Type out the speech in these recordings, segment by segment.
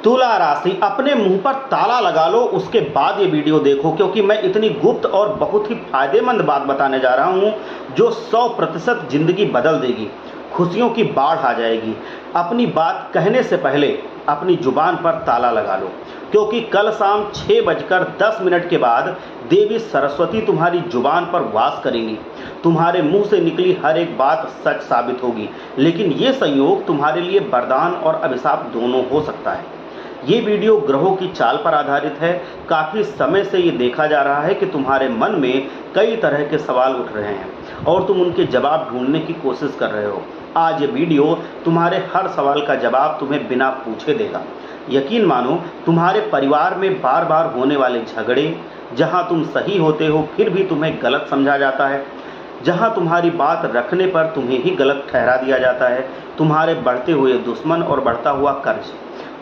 तुला राशि, अपने मुंह पर ताला लगा लो, उसके बाद ये वीडियो देखो, क्योंकि मैं इतनी गुप्त और बहुत ही फायदेमंद बात बताने जा रहा हूं जो 100% जिंदगी बदल देगी। खुशियों की बाढ़ आ जाएगी। अपनी बात कहने से पहले अपनी जुबान पर ताला लगा लो, क्योंकि कल शाम 6:10 के बाद देवी सरस्वती तुम्हारी जुबान पर वास करेंगी। तुम्हारे मुंह से निकली हर एक बात सच साबित होगी, लेकिन ये संयोग तुम्हारे लिए वरदान और अभिशाप दोनों हो सकता है। ये वीडियो ग्रहों की चाल पर आधारित है। काफ़ी समय से ये देखा जा रहा है कि तुम्हारे मन में कई तरह के सवाल उठ रहे हैं और तुम उनके जवाब ढूंढने की कोशिश कर रहे हो। आज ये वीडियो तुम्हारे हर सवाल का जवाब तुम्हें बिना पूछे देगा। यकीन मानो, तुम्हारे परिवार में बार बार होने वाले झगड़े, जहाँ तुम सही होते हो फिर भी तुम्हें गलत समझा जाता है, जहाँ तुम्हारी बात रखने पर तुम्हें ही गलत ठहरा दिया जाता है, तुम्हारे बढ़ते हुए दुश्मन और बढ़ता हुआ कर्ज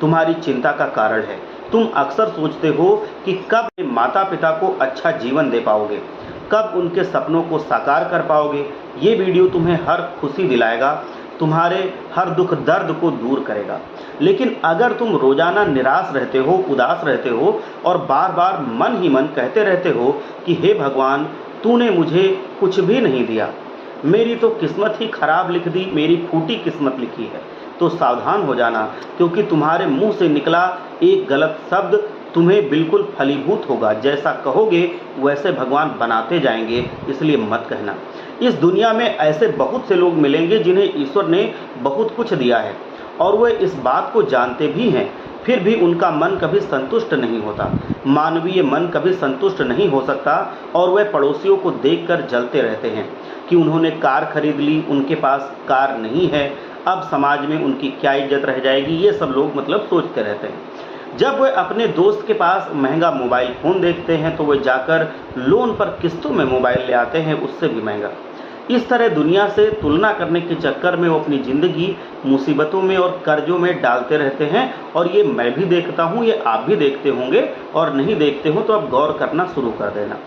तुम्हारी चिंता का कारण है। तुम अक्सर सोचते हो कि कब माता पिता को अच्छा जीवन दे पाओगे, कब उनके सपनों को साकार कर पाओगे। ये वीडियो तुम्हें हर खुशी दिलाएगा, तुम्हारे हर दुख दर्द को दूर करेगा। लेकिन अगर तुम रोजाना निराश रहते हो, उदास रहते हो और बार बार मन ही मन कहते रहते हो कि हे भगवान, तूने मुझे कुछ भी नहीं दिया, मेरी तो किस्मत ही खराब लिख दी, मेरी फूटी किस्मत लिखी है, तो सावधान हो जाना, क्योंकि तुम्हारे मुंह से निकला एक गलत शब्द तुम्हें बिल्कुल फलीभूत होगा। जैसा कहोगे वैसे भगवान बनाते जाएंगे, इसलिए मत कहना। इस दुनिया में ऐसे बहुत से लोग मिलेंगे जिन्हें ईश्वर ने बहुत कुछ दिया है और वे इस बात को जानते भी हैं, फिर भी उनका मन कभी संतुष्ट नहीं होता। मानवीय मन कभी संतुष्ट नहीं हो सकता और वे पड़ोसियों को देखकर जलते रहते हैं कि उन्होंने कार खरीद ली, उनके पास कार नहीं है, अब समाज में उनकी क्या इज्जत रह जाएगी। ये सब लोग सोचते रहते हैं। जब वे अपने दोस्त के पास महंगा मोबाइल फ़ोन देखते हैं तो वे जाकर लोन पर किस्तों में मोबाइल ले आते हैं, उससे भी महंगा। इस तरह दुनिया से तुलना करने के चक्कर में वो अपनी ज़िंदगी मुसीबतों में और कर्जों में डालते रहते हैं। और ये मैं भी देखता हूँ, ये आप भी देखते होंगे, और नहीं देखते हो तो अब गौर करना शुरू कर देना।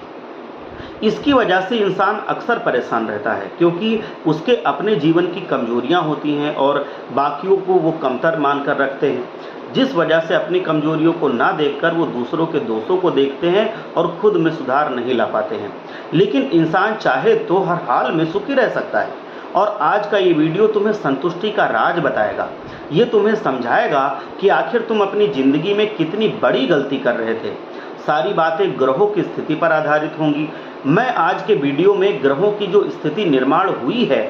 इसकी वजह से इंसान अक्सर परेशान रहता है, क्योंकि उसके अपने जीवन की कमजोरियां होती हैं और बाकियों को वो कमतर मानकर रखते हैं, जिस वजह से अपनी कमजोरियों को ना देखकर वो दूसरों के दोषों को देखते हैं और खुद में सुधार नहीं ला पाते हैं। लेकिन इंसान चाहे तो हर हाल में सुखी रह सकता है, और आज का ये वीडियो तुम्हें संतुष्टि का राज बताएगा। ये तुम्हें समझाएगा कि आखिर तुम अपनी ज़िंदगी में कितनी बड़ी गलती कर रहे थे। सारी बातें ग्रहों की स्थिति पर आधारित होंगी। मैं आज के वीडियो में ग्रहों की जो स्थिति निर्माण हुई है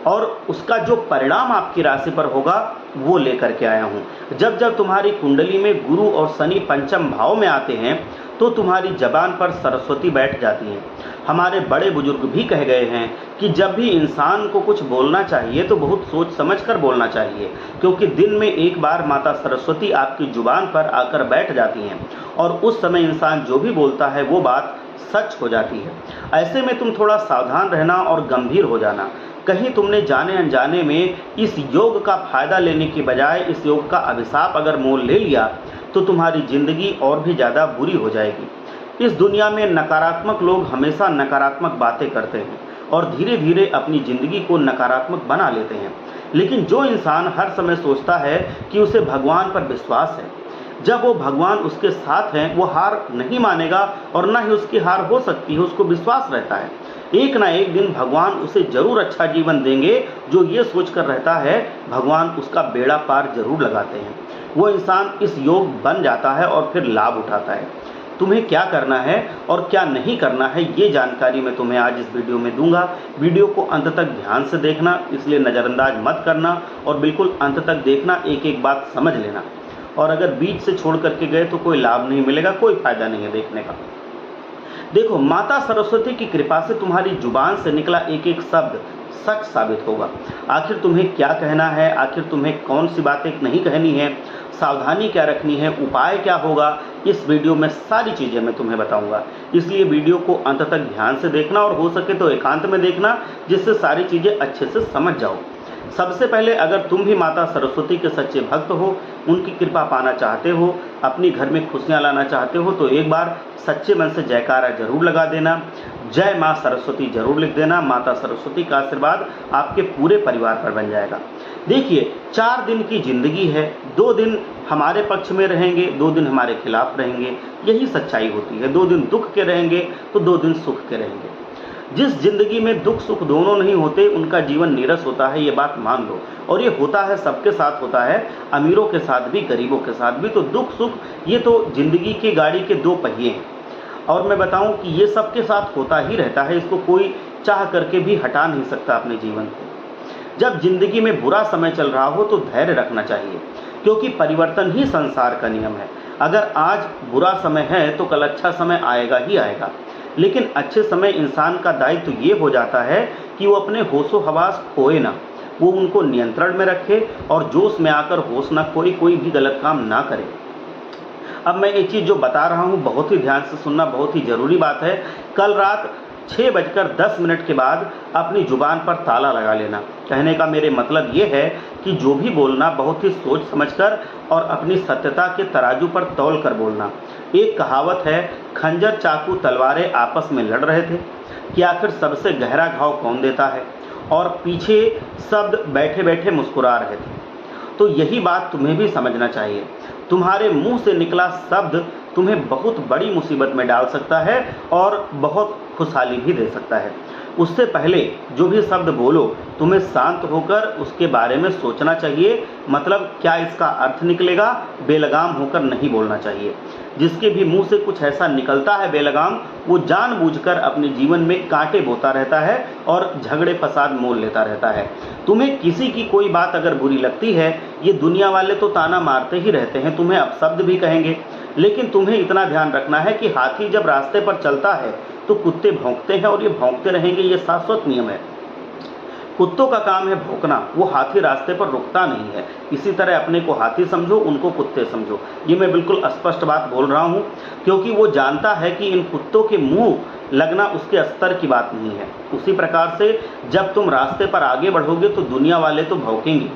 और उसका जो परिणाम आपकी राशि पर होगा वो लेकर के आया हूँ। जब जब तुम्हारी कुंडली में गुरु और शनि पंचम भाव में आते हैं तो तुम्हारी जबान पर सरस्वती बैठ जाती हैं। हमारे बड़े बुजुर्ग भी कह गए हैं कि जब भी इंसान को कुछ बोलना चाहिए तो बहुत सोच समझ कर बोलना चाहिए, क्योंकि दिन में एक बार माता सरस्वती आपकी जुबान पर आकर बैठ जाती हैं और उस समय इंसान जो भी बोलता है वो बात सच हो जाती है। ऐसे में तुम थोड़ा सावधान रहना और गंभीर हो जाना। कहीं तुमने जाने अनजाने में इस योग का फायदा लेने के बजाय इस योग का अभिशाप अगर मोल ले लिया तो तुम्हारी जिंदगी और भी ज़्यादा बुरी हो जाएगी। इस दुनिया में नकारात्मक लोग हमेशा नकारात्मक बातें करते हैं और धीरे धीरे अपनी ज़िंदगी को नकारात्मक बना लेते हैं। लेकिन जो इंसान हर समय सोचता है कि उसे भगवान पर विश्वास है, जब वो भगवान उसके साथ हैं, वो हार नहीं मानेगा और ना ही उसकी हार हो सकती है। उसको विश्वास रहता है एक ना एक दिन भगवान उसे जरूर अच्छा जीवन देंगे। जो ये सोचकर रहता है भगवान उसका बेड़ा पार जरूर लगाते हैं। वो इंसान इस योग बन जाता है और फिर लाभ उठाता है। तुम्हें क्या करना है और क्या नहीं करना है ये जानकारी मैं तुम्हें आज इस वीडियो में दूंगा। वीडियो को अंत तक ध्यान से देखना, इसलिए नज़रअंदाज मत करना और बिल्कुल अंत तक देखना, एक एक बात समझ लेना। और अगर बीच से छोड़ करके गए तो कोई लाभ नहीं मिलेगा, कोई फायदा नहीं है देखने का। देखो, माता सरस्वती की कृपा से तुम्हारी जुबान से निकला एक एक शब्द सच साबित होगा। आखिर तुम्हें क्या कहना है, आखिर तुम्हें कौन सी बातें नहीं कहनी है, सावधानी क्या रखनी है, उपाय क्या होगा, इस वीडियो में सारी चीज़ें मैं तुम्हें बताऊंगा। इसलिए वीडियो को अंत तक ध्यान से देखना और हो सके तो एकांत में देखना, जिससे सारी चीज़ें अच्छे से समझ जाओ। सबसे पहले, अगर तुम भी माता सरस्वती के सच्चे भक्त हो, उनकी कृपा पाना चाहते हो, अपने घर में खुशियाँ लाना चाहते हो, तो एक बार सच्चे मन से जयकारा जरूर लगा देना। जय माँ सरस्वती जरूर लिख देना। माता सरस्वती का आशीर्वाद आपके पूरे परिवार पर बन जाएगा। देखिए, 4 दिन की जिंदगी है, 2 दिन हमारे पक्ष में रहेंगे, 2 दिन हमारे खिलाफ रहेंगे, यही सच्चाई होती है। 2 दिन दुख के रहेंगे तो 2 दिन सुख के रहेंगे। जिस जिंदगी में दुख सुख दोनों नहीं होते, उनका जीवन नीरस होता है, ये बात मान लो। और ये होता है, सबके साथ होता है, अमीरों के साथ भी, गरीबों के साथ भी। तो दुख सुख ये तो जिंदगी की गाड़ी के 2 पहिए हैं। और मैं बताऊं कि ये सबके साथ होता ही रहता है, इसको कोई चाह करके भी हटा नहीं सकता अपने जीवन को। जब जिंदगी में बुरा समय चल रहा हो तो धैर्य रखना चाहिए, क्योंकि परिवर्तन ही संसार का नियम है। अगर आज बुरा समय है तो कल अच्छा समय आएगा ही आएगा। लेकिन अच्छे समय इंसान का दायित्व तो ये हो जाता है कि वो अपने होशो हवास खोए ना, वो उनको नियंत्रण में रखे और जोश में आकर होश ना खोए, कोई भी गलत काम ना करे। अब मैं ये चीज़ जो बता रहा हूँ बहुत ही ध्यान से सुनना, बहुत ही ज़रूरी बात है। कल रात 6:10 के बाद अपनी ज़ुबान पर ताला लगा लेना। कहने का मेरे मतलब ये है कि जो भी बोलना बहुत ही सोच समझकर और अपनी सत्यता के तराजू पर तौल कर बोलना। एक कहावत है, खंजर चाकू तलवारें आपस में लड़ रहे थे कि आखिर सबसे गहरा घाव कौन देता है, और पीछे शब्द बैठे बैठे मुस्कुरा रहे थे। तो यही बात तुम्हें भी समझना चाहिए। तुम्हारे मुंह से निकला शब्द तुम्हें बहुत बड़ी मुसीबत में डाल सकता है और बहुत खुशहाली भी दे सकता है। उससे पहले जो भी शब्द बोलो, तुम्हें शांत होकर उसके बारे में सोचना चाहिए। मतलब क्या इसका अर्थ निकलेगा, बेलगाम होकर नहीं बोलना चाहिए। जिसके भी मुंह से कुछ ऐसा निकलता है बेलगाम, वो जानबूझकर अपने जीवन में कांटे बोता रहता है और झगड़े फसाद मोल लेता रहता है। तुम्हें किसी की कोई बात अगर बुरी लगती है, ये दुनिया वाले तो ताना मारते ही रहते हैं, तुम्हें अपशब्द भी कहेंगे। लेकिन तुम्हें इतना ध्यान रखना है कि हाथी जब रास्ते पर चलता है तो कुत्ते भौंकते हैं और ये भौंकते रहेंगे, ये शाश्वत नियम है। कुत्तों का काम है भौंकना, वो हाथी रास्ते पर रुकता नहीं है। इसी तरह अपने को हाथी समझो, उनको कुत्ते समझो। ये मैं बिल्कुल स्पष्ट बात बोल रहा हूँ, क्योंकि वो जानता है कि इन कुत्तों के मुंह लगना उसके स्तर की बात नहीं है। उसी प्रकार से जब तुम रास्ते पर आगे बढ़ोगे तो दुनिया वाले तो भौंकेंगे,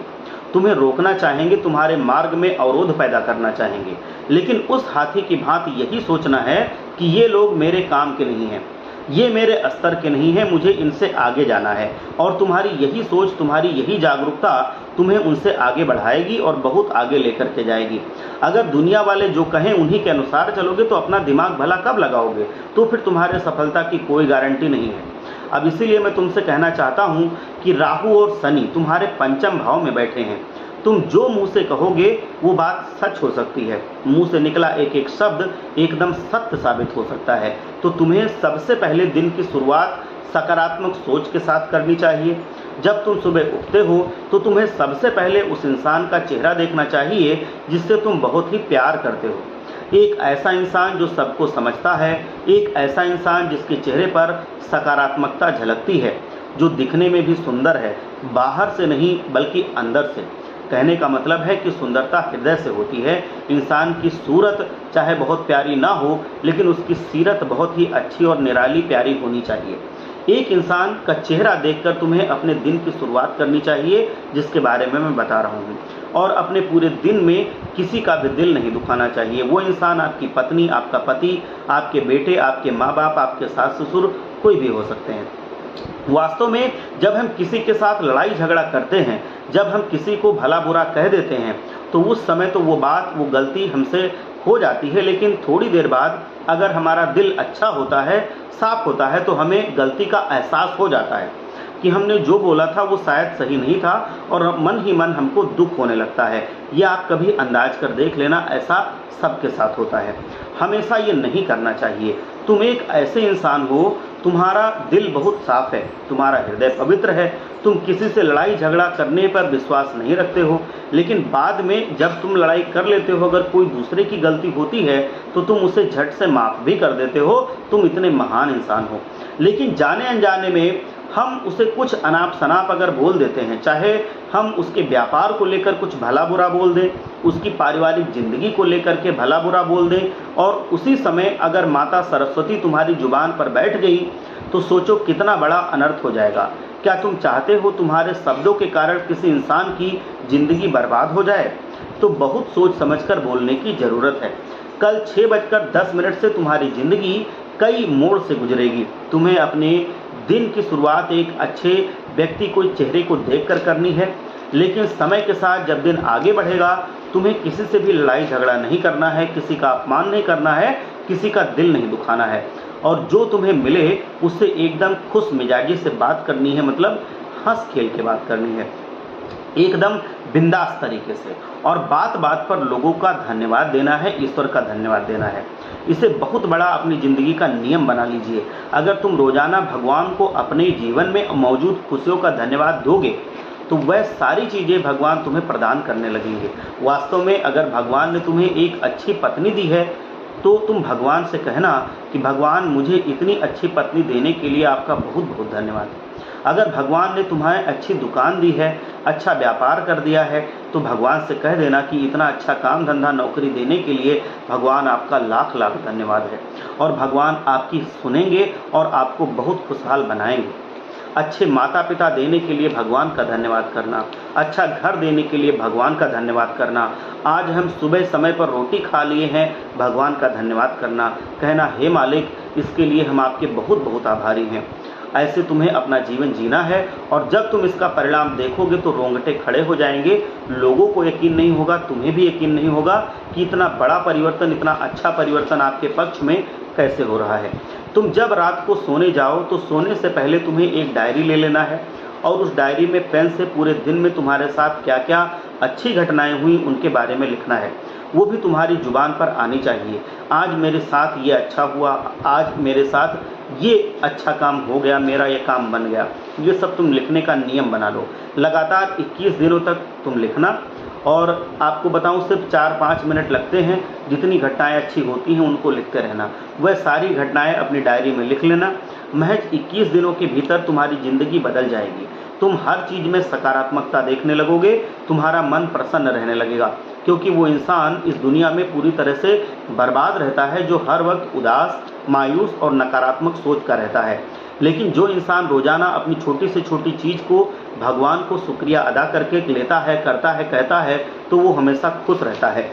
तुम्हें रोकना चाहेंगे, तुम्हारे मार्ग में अवरोध पैदा करना चाहेंगे। लेकिन उस हाथी की भांति यही सोचना है कि ये लोग मेरे काम के नहीं हैं, ये मेरे स्तर के नहीं हैं, मुझे इनसे आगे जाना है। और तुम्हारी यही सोच, तुम्हारी यही जागरूकता तुम्हें उनसे आगे बढ़ाएगी और बहुत आगे लेकर के जाएगी। अगर दुनिया वाले जो कहें उन्हीं के अनुसार चलोगे तो अपना दिमाग भला कब लगाओगे? तो फिर तुम्हारे सफलता की कोई गारंटी नहीं है। अब इसीलिए मैं तुमसे कहना चाहता हूँ कि राहु और शनि तुम्हारे पंचम भाव में बैठे हैं। तुम जो मुंह से कहोगे वो बात सच हो सकती है। मुंह से निकला एक एक शब्द एकदम सत्य साबित हो सकता है। तो तुम्हें सबसे पहले दिन की शुरुआत सकारात्मक सोच के साथ करनी चाहिए। जब तुम सुबह उठते हो तो तुम्हें सबसे पहले उस इंसान का चेहरा देखना चाहिए जिससे तुम बहुत ही प्यार करते हो। एक ऐसा इंसान जो सबको समझता है, एक ऐसा इंसान जिसके चेहरे पर सकारात्मकता झलकती है, जो दिखने में भी सुंदर है, बाहर से नहीं बल्कि अंदर से। कहने का मतलब है कि सुंदरता हृदय से होती है। इंसान की सूरत चाहे बहुत प्यारी ना हो, लेकिन उसकी सीरत बहुत ही अच्छी और निराली प्यारी होनी चाहिए। एक इंसान का चेहरा देखकर तुम्हें अपने दिन की शुरुआत करनी चाहिए, जिसके बारे में मैं बता रहा हूँ। और अपने पूरे दिन में किसी का भी दिल नहीं दुखाना चाहिए। वो इंसान आपकी पत्नी, आपका पति, आपके बेटे, आपके माँ बाप, आपके सास ससुर, कोई भी हो सकते हैं। वास्तव में जब हम किसी के साथ लड़ाई झगड़ा करते हैं, जब हम किसी को भला बुरा कह देते हैं, तो उस समय तो वो बात, वो गलती हमसे हो जाती है। लेकिन थोड़ी देर बाद अगर हमारा दिल अच्छा होता है, साफ होता है, तो हमें गलती का एहसास हो जाता है कि हमने जो बोला था वो शायद सही नहीं था, और मन ही मन हमको दुख होने लगता है। ये आप कभी अंदाज कर देख लेना, ऐसा सबके साथ होता है। हमेशा ये नहीं करना चाहिए। तुम एक ऐसे इंसान हो, तुम्हारा दिल बहुत साफ है, तुम्हारा हृदय पवित्र है, तुम किसी से लड़ाई झगड़ा करने पर विश्वास नहीं रखते हो। लेकिन बाद में जब तुम लड़ाई कर लेते हो, अगर कोई दूसरे की गलती होती है तो तुम उसे झट से माफ़ भी कर देते हो। तुम इतने महान इंसान हो। लेकिन जाने अनजाने में हम उसे कुछ अनाप शनाप अगर बोल देते हैं, चाहे हम उसके व्यापार को लेकर कुछ भला बुरा बोल दें, उसकी पारिवारिक जिंदगी को लेकर के भला बुरा बोल दें, और उसी समय अगर माता सरस्वती तुम्हारी जुबान पर बैठ गई तो सोचो कितना बड़ा अनर्थ हो जाएगा। क्या तुम चाहते हो तुम्हारे शब्दों के कारण किसी इंसान की जिंदगी बर्बाद हो जाए? तो बहुत सोच समझकर बोलने की ज़रूरत है। कल 6:10 से तुम्हारी ज़िंदगी कई मोड़ से गुजरेगी। तुम्हें अपने दिन की शुरुआत एक अच्छे व्यक्ति को चेहरे को देखकर करनी है, लेकिन समय के साथ जब दिन आगे बढ़ेगा तुम्हें किसी से भी लड़ाई झगड़ा नहीं करना है, किसी का अपमान नहीं करना है, किसी का दिल नहीं दुखाना है, और जो तुम्हें मिले उससे एकदम खुश मिजाजी से बात करनी है, मतलब हंस खेल के बात करनी है, एकदम बिंदास तरीके से, और बात बात पर लोगों का धन्यवाद देना है, ईश्वर का धन्यवाद देना है। इसे बहुत बड़ा अपनी ज़िंदगी का नियम बना लीजिए। अगर तुम रोज़ाना भगवान को अपने जीवन में मौजूद खुशियों का धन्यवाद दोगे तो वह सारी चीज़ें भगवान तुम्हें प्रदान करने लगेंगे। वास्तव में अगर भगवान ने तुम्हें एक अच्छी पत्नी दी है तो तुम भगवान से कहना कि भगवान मुझे इतनी अच्छी पत्नी देने के लिए आपका बहुत बहुत धन्यवाद। अगर भगवान ने तुम्हें अच्छी दुकान दी है, अच्छा व्यापार कर दिया है, तो भगवान से कह देना कि इतना अच्छा काम धंधा नौकरी देने के लिए भगवान आपका लाख लाख धन्यवाद है, और भगवान आपकी सुनेंगे और आपको बहुत खुशहाल बनाएंगे। अच्छे माता पिता देने के लिए भगवान का धन्यवाद करना, अच्छा घर देने के लिए भगवान का धन्यवाद करना, आज हम सुबह समय पर रोटी खा लिए हैं, भगवान का धन्यवाद करना, कहना हे मालिक इसके लिए हम आपके बहुत बहुत आभारी हैं। ऐसे तुम्हें अपना जीवन जीना है, और जब तुम इसका परिणाम देखोगे तो रोंगटे खड़े हो जाएंगे। लोगों को यकीन नहीं होगा, तुम्हें भी यकीन नहीं होगा कि इतना बड़ा परिवर्तन, इतना अच्छा परिवर्तन आपके पक्ष में कैसे हो रहा है। तुम जब रात को सोने जाओ तो सोने से पहले तुम्हें एक डायरी ले लेना है, और उस डायरी में पेन से पूरे दिन में तुम्हारे साथ क्या क्या अच्छी घटनाएं हुई उनके बारे में लिखना है। वो भी तुम्हारी जुबान पर आनी चाहिए। आज मेरे साथ ये अच्छा हुआ, आज मेरे साथ ये अच्छा काम हो गया, मेरा ये काम बन गया, ये सब तुम लिखने का नियम बना लो। लगातार 21 दिनों तक तुम लिखना, और आपको बताऊं सिर्फ 4-5 मिनट लगते हैं। जितनी घटनाएं अच्छी होती हैं उनको लिखते रहना, वह सारी घटनाएं अपनी डायरी में लिख लेना। महज 21 दिनों के भीतर तुम्हारी ज़िंदगी बदल जाएगी। तुम हर चीज़ में सकारात्मकता देखने लगोगे, तुम्हारा मन प्रसन्न रहने लगेगा, क्योंकि वो इंसान इस दुनिया में पूरी तरह से बर्बाद रहता है जो हर वक्त उदास, मायूस और नकारात्मक सोच का रहता है। लेकिन जो इंसान रोज़ाना अपनी छोटी से छोटी चीज़ को भगवान को शुक्रिया अदा करके लेता है, करता है, कहता है, तो वो हमेशा खुश रहता है,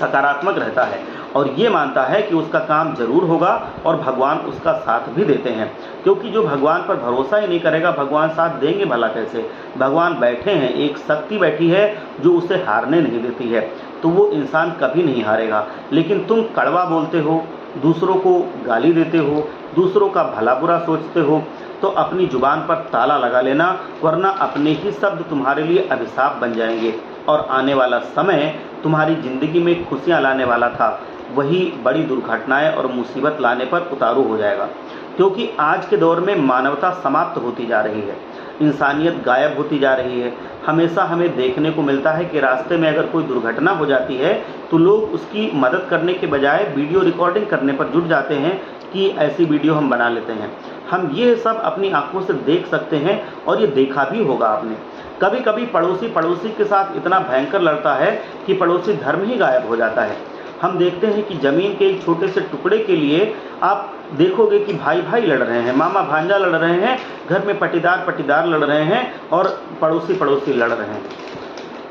सकारात्मक रहता है, और ये मानता है कि उसका काम जरूर होगा, और भगवान उसका साथ भी देते हैं। क्योंकि जो भगवान पर भरोसा ही नहीं करेगा, भगवान साथ देंगे भला कैसे। भगवान बैठे हैं, एक शक्ति बैठी है जो उसे हारने नहीं देती है, तो वो इंसान कभी नहीं हारेगा। लेकिन तुम कड़वा बोलते हो, दूसरों को गाली देते हो, दूसरों का भला बुरा सोचते हो, तो अपनी जुबान पर ताला लगा लेना, वरना अपने ही शब्द तुम्हारे लिए अभिशाप बन जाएंगे, और आने वाला समय तुम्हारी ज़िंदगी में खुशियाँ लाने वाला था, वही बड़ी दुर्घटनाएं और मुसीबत लाने पर उतारू हो जाएगा। क्योंकि आज के दौर में मानवता समाप्त होती जा रही है, इंसानियत गायब होती जा रही है। हमेशा हमें देखने को मिलता है कि रास्ते में अगर कोई दुर्घटना हो जाती है तो लोग उसकी मदद करने के बजाय वीडियो रिकॉर्डिंग करने पर जुट जाते हैं कि ऐसी वीडियो हम बना लेते हैं। हम ये सब अपनी आंखों से देख सकते हैं, और ये देखा भी होगा आपने। कभी कभी पड़ोसी के साथ इतना भयंकर लड़ता है कि पड़ोसी धर्म ही गायब हो जाता है। हम देखते हैं कि ज़मीन के एक छोटे से टुकड़े के लिए आप देखोगे कि भाई भाई लड़ रहे हैं, मामा भांजा लड़ रहे हैं, घर में पटीदार लड़ रहे हैं, और पड़ोसी लड़ रहे हैं।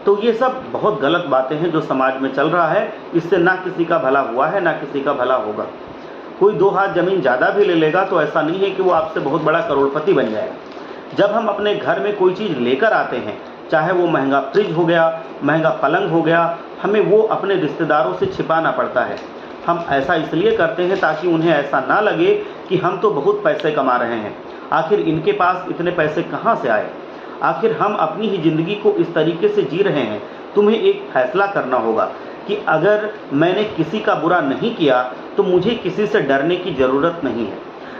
तो ये सब बहुत गलत बातें हैं जो समाज में चल रहा है। इससे ना किसी का भला हुआ है, ना किसी का भला होगा। कोई 2 हाथ ज़मीन ज़्यादा भी ले लेगा तो ऐसा नहीं है कि वो आपसे बहुत बड़ा करोड़पति बन जाएगा। जब हम अपने घर में कोई चीज़ लेकर आते हैं, चाहे वो महंगा फ्रिज हो गया, महंगा पलंग हो गया, हमें वो अपने रिश्तेदारों से छिपाना पड़ता है। हम ऐसा इसलिए करते हैं ताकि उन्हें ऐसा ना लगे कि हम तो बहुत पैसे कमा रहे हैं, आखिर इनके पास इतने पैसे कहाँ से आए। आखिर हम अपनी ही ज़िंदगी को इस तरीके से जी रहे हैं। तुम्हें एक फैसला करना होगा कि अगर मैंने किसी का बुरा नहीं किया तो मुझे किसी से डरने की ज़रूरत नहीं है।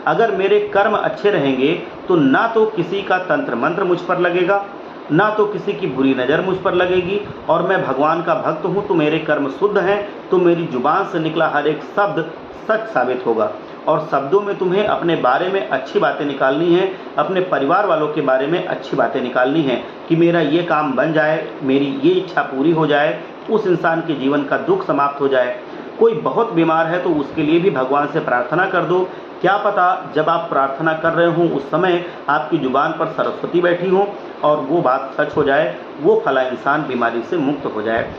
अगर मेरे कर्म अच्छे रहेंगे तो ना तो किसी का तंत्र मंत्र मुझ पर लगेगा, ना तो किसी की बुरी नज़र मुझ पर लगेगी, और मैं भगवान का भक्त हूँ तो मेरे कर्म शुद्ध हैं, तो मेरी जुबान से निकला हर एक शब्द सच साबित होगा। और शब्दों में तुम्हें अपने बारे में अच्छी बातें निकालनी है, अपने परिवार वालों के बारे में अच्छी बातें निकालनी है कि मेरा ये काम बन जाए, मेरी ये इच्छा पूरी हो जाए, उस इंसान के जीवन का दुख समाप्त हो जाए। कोई बहुत बीमार है तो उसके लिए भी भगवान से प्रार्थना कर दो। क्या पता जब आप प्रार्थना कर रहे हों उस समय आपकी जुबान पर सरस्वती बैठी हो और वो बात सच हो जाए, वो फला इंसान बीमारी से मुक्त हो जाए,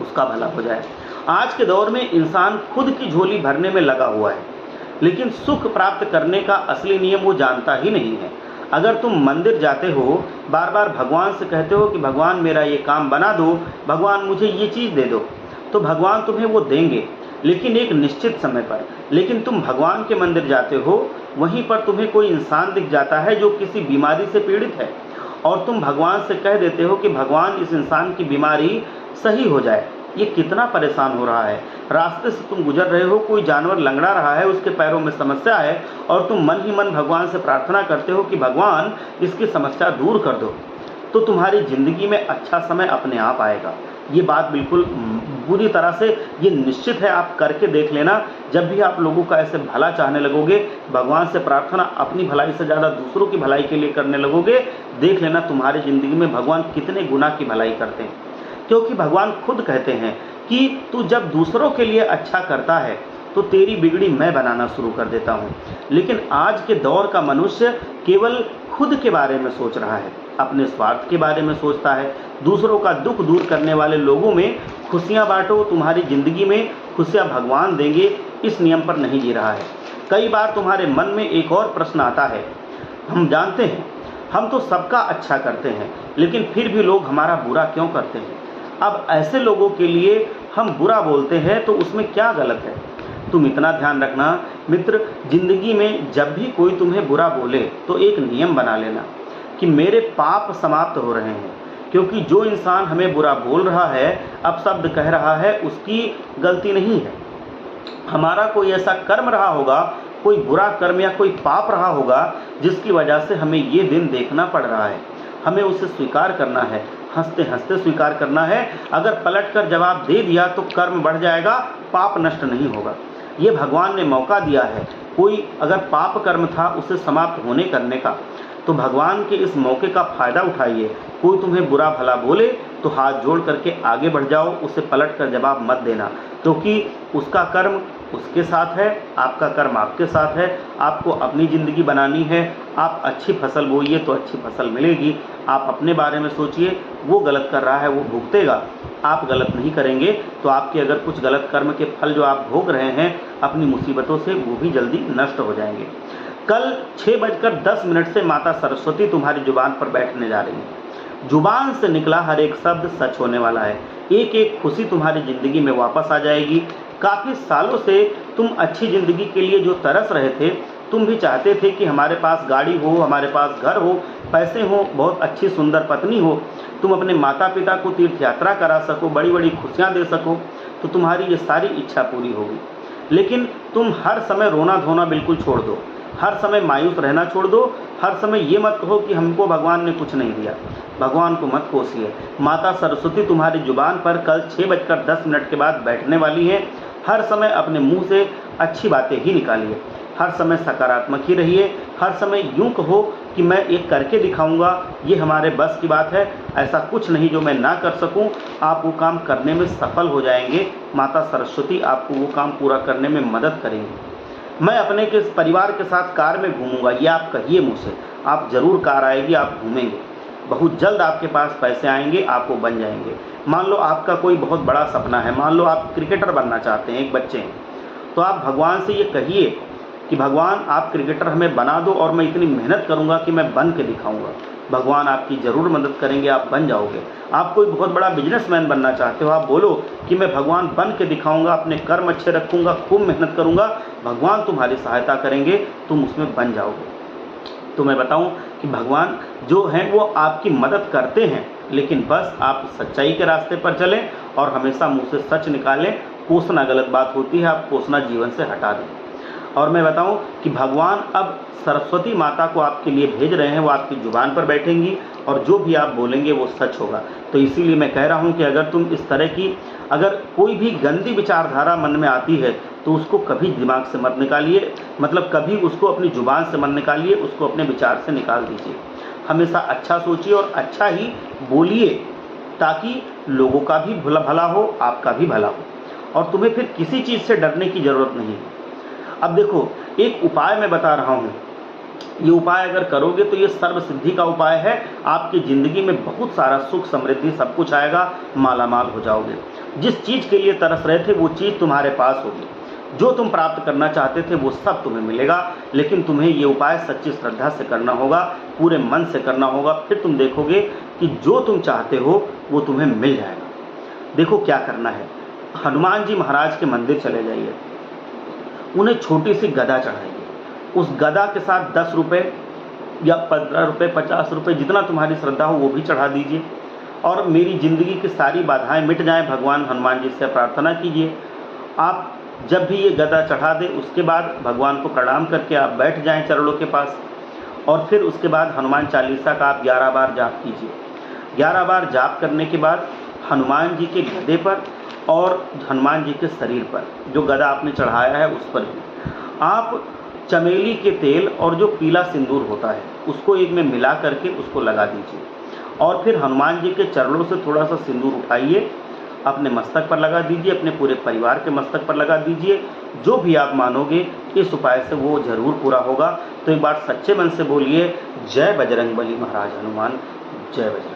उसका भला हो जाए। आज के दौर में इंसान खुद की झोली भरने में लगा हुआ है। लेकिन सुख प्राप्त करने का असली नियम वो जानता ही नहीं है। अगर तुम मंदिर जाते हो, बार बार भगवान से कहते हो कि भगवान मेरा ये काम बना दो, भगवान मुझे ये चीज़ दे दो, तो भगवान तुम्हें वो देंगे, लेकिन एक निश्चित समय पर। लेकिन तुम भगवान के मंदिर जाते हो, वहीं पर तुम्हें कोई इंसान दिख जाता है जो किसी बीमारी से पीड़ित है, और तुम भगवान से कह देते हो कि भगवान इस इंसान की बीमारी सही हो जाए। ये कितना परेशान हो रहा है। रास्ते से तुम गुजर रहे हो, कोई जानवर लंगड़ा रहा है, उसके पैरों में समस्या है, और तुम मन ही मन भगवान से प्रार्थना करते हो कि भगवान इसकी समस्या दूर कर दो, तो तुम्हारी ज़िंदगी में अच्छा समय अपने आप आएगा। ये बात बिल्कुल पूरी तरह से ये निश्चित है, आप करके देख लेना। जब भी आप लोगों का ऐसे भला चाहने लगोगे, भगवान से प्रार्थना अपनी भलाई से ज़्यादा दूसरों की भलाई के लिए करने लगोगे, देख लेना तुम्हारी ज़िंदगी में भगवान कितने गुना की भलाई करते हैं। क्योंकि भगवान खुद कहते हैं कि तू जब दूसरों के लिए अच्छा करता है तो तेरी बिगड़ी मैं बनाना शुरू कर देता हूँ। लेकिन आज के दौर का मनुष्य केवल खुद के बारे में सोच रहा है, अपने स्वार्थ के बारे में सोचता है। दूसरों का दुख दूर करने वाले लोगों में खुशियाँ बांटो, तुम्हारी ज़िंदगी में खुशियाँ भगवान देंगे, इस नियम पर नहीं जी रहा है। कई बार तुम्हारे मन में एक और प्रश्न आता है, हम जानते हैं हम तो सबका अच्छा करते हैं, लेकिन फिर भी लोग हमारा बुरा क्यों करते हैं। अब ऐसे लोगों के लिए हम बुरा बोलते हैं तो उसमें क्या गलत है। तुम इतना ध्यान रखना मित्र, जिंदगी में जब भी कोई तुम्हें बुरा बोले तो एक नियम बना लेना कि मेरे पाप समाप्त हो रहे हैं। क्योंकि जो इंसान हमें बुरा बोल रहा है, अपशब्द कह रहा है, उसकी गलती नहीं है। हमारा कोई ऐसा कर्म रहा होगा, कोई बुरा कर्म या कोई पाप रहा होगा, जिसकी वजह से हमें ये दिन देखना पड़ रहा है। हमें उसे स्वीकार करना है, हंसते हंसते स्वीकार करना है। अगर पलट कर जवाब दे दिया तो कर्म बढ़ जाएगा, पाप नष्ट नहीं होगा। ये भगवान ने मौका दिया है। कोई अगर पाप कर्म था उसे समाप्त होने करने का, तो भगवान के इस मौके का फ़ायदा उठाइए। कोई तुम्हें बुरा भला बोले तो हाथ जोड़ करके आगे बढ़ जाओ, उसे पलट कर जवाब मत देना, क्योंकि उसका कर्म उसके साथ है, आपका कर्म आपके साथ है। आपको अपनी ज़िंदगी बनानी है। आप अच्छी फसल बोइए तो अच्छी फसल मिलेगी। आप अपने बारे में सोचिए, वो गलत कर रहा है वो भुगतेगा, आप गलत नहीं करेंगे तो आपके अगर कुछ गलत कर्म के फल जो आप भोग रहे हैं अपनी मुसीबतों से, वो भी जल्दी नष्ट हो जाएंगे। कल 6:10 से माता सरस्वती तुम्हारी जुबान पर बैठने जा रही है। जुबान से निकला हर एक शब्द सच होने वाला है। एक एक खुशी तुम्हारी ज़िंदगी में वापस आ जाएगी। काफ़ी सालों से तुम अच्छी ज़िंदगी के लिए जो तरस रहे थे, तुम भी चाहते थे कि हमारे पास गाड़ी हो, हमारे पास घर हो, पैसे हो, बहुत अच्छी सुंदर पत्नी हो, तुम अपने माता पिता को तीर्थ यात्रा करा सको, बड़ी बड़ी खुशियाँ दे सको, तो तुम्हारी ये सारी इच्छा पूरी होगी। लेकिन तुम हर समय रोना धोना बिल्कुल छोड़ दो, हर समय मायूस रहना छोड़ दो। हर समय ये मत कहो कि हमको भगवान ने कुछ नहीं दिया। भगवान को मत कोसिए। माता सरस्वती तुम्हारी जुबान पर कल 6:10 के बाद बैठने वाली हैं। हर समय अपने मुंह से अच्छी बातें ही निकालिए, हर समय सकारात्मक ही रहिए। हर समय यूँ कहो कि मैं एक करके दिखाऊंगा, ये हमारे बस की बात है, ऐसा कुछ नहीं जो मैं ना कर सकूं। आप वो काम करने में सफल हो जाएंगे। माता सरस्वती आपको वो काम पूरा करने में मदद करेंगी। मैं अपने के परिवार के साथ कार में घूमूंगा, ये आप कहिए मुँह से, आप ज़रूर कार आएगी, आप घूमेंगे। बहुत जल्द आपके पास पैसे आएंगे, आप वो बन जाएंगे। मान लो आपका कोई बहुत बड़ा सपना है, मान लो आप क्रिकेटर बनना चाहते हैं, एक बच्चे हैं, तो आप भगवान से ये कहिए कि भगवान आप क्रिकेटर हमें बना दो और मैं इतनी मेहनत करूंगा कि मैं बन के दिखाऊंगा। भगवान आपकी ज़रूर मदद करेंगे, आप बन जाओगे। आप कोई बहुत बड़ा बिजनेसमैन बनना चाहते हो, आप बोलो कि मैं भगवान बन के दिखाऊंगा, अपने कर्म अच्छे रखूंगा, खूब मेहनत करूंगा, भगवान तुम्हारी सहायता करेंगे, तुम उसमें बन जाओगे। तो मैं बताऊं कि भगवान जो हैं वो आपकी मदद करते हैं, लेकिन बस आप सच्चाई के रास्ते पर चलें और हमेशा मुँह से सच निकालें। कोसना गलत बात होती है, आप कोसना जीवन से हटा दें। और मैं बताऊं कि भगवान अब सरस्वती माता को आपके लिए भेज रहे हैं, वो आपकी जुबान पर बैठेंगी और जो भी आप बोलेंगे वो सच होगा। तो इसीलिए मैं कह रहा हूं कि अगर तुम इस तरह की अगर कोई भी गंदी विचारधारा मन में आती है तो उसको कभी दिमाग से मत निकालिए, मतलब कभी उसको अपनी जुबान से मत निकालिए, उसको अपने विचार से निकाल दीजिए। हमेशा अच्छा सोचिए और अच्छा ही बोलिए, ताकि लोगों का भी भला हो, आपका भी भला हो, और तुम्हें फिर किसी चीज़ से डरने की ज़रूरत नहीं है। अब देखो, एक उपाय मैं बता रहा हूँ, ये उपाय अगर करोगे तो ये सर्व सिद्धि का उपाय है। आपकी ज़िंदगी में बहुत सारा सुख समृद्धि सब कुछ आएगा, मालामाल हो जाओगे। जिस चीज़ के लिए तरस रहे थे वो चीज़ तुम्हारे पास होगी। जो तुम प्राप्त करना चाहते थे वो सब तुम्हें मिलेगा, लेकिन तुम्हें ये उपाय सच्ची श्रद्धा से करना होगा, पूरे मन से करना होगा। फिर तुम देखोगे कि जो तुम चाहते हो वो तुम्हें मिल जाएगा। देखो क्या करना है, हनुमान जी महाराज के मंदिर चले जाइए, उन्हें छोटी सी गदा चढ़ाइए। उस गदा के साथ 10 रुपये या 15 रुपये, 50 रुपये, जितना तुम्हारी श्रद्धा हो वो भी चढ़ा दीजिए। और मेरी ज़िंदगी की सारी बाधाएं मिट जाएं, भगवान हनुमान जी से प्रार्थना कीजिए। आप जब भी ये गदा चढ़ा दें उसके बाद भगवान को प्रणाम करके आप बैठ जाएं चरणों के पास, और फिर उसके बाद हनुमान चालीसा का आप 11 बार जाप कीजिए। 11 बार जाप करने के बाद हनुमान जी के गदे पर और हनुमान जी के शरीर पर, जो गदा आपने चढ़ाया है उस पर भी आप चमेली के तेल और जो पीला सिंदूर होता है उसको एक में मिला करके उसको लगा दीजिए। और फिर हनुमान जी के चरणों से थोड़ा सा सिंदूर उठाइए, अपने मस्तक पर लगा दीजिए, अपने पूरे परिवार के मस्तक पर लगा दीजिए। जो भी आप मानोगे इस उपाय से वो जरूर पूरा होगा। तो एक बार सच्चे मन से बोलिए, जय बजरंगबली महाराज हनुमान, जय बजरंग।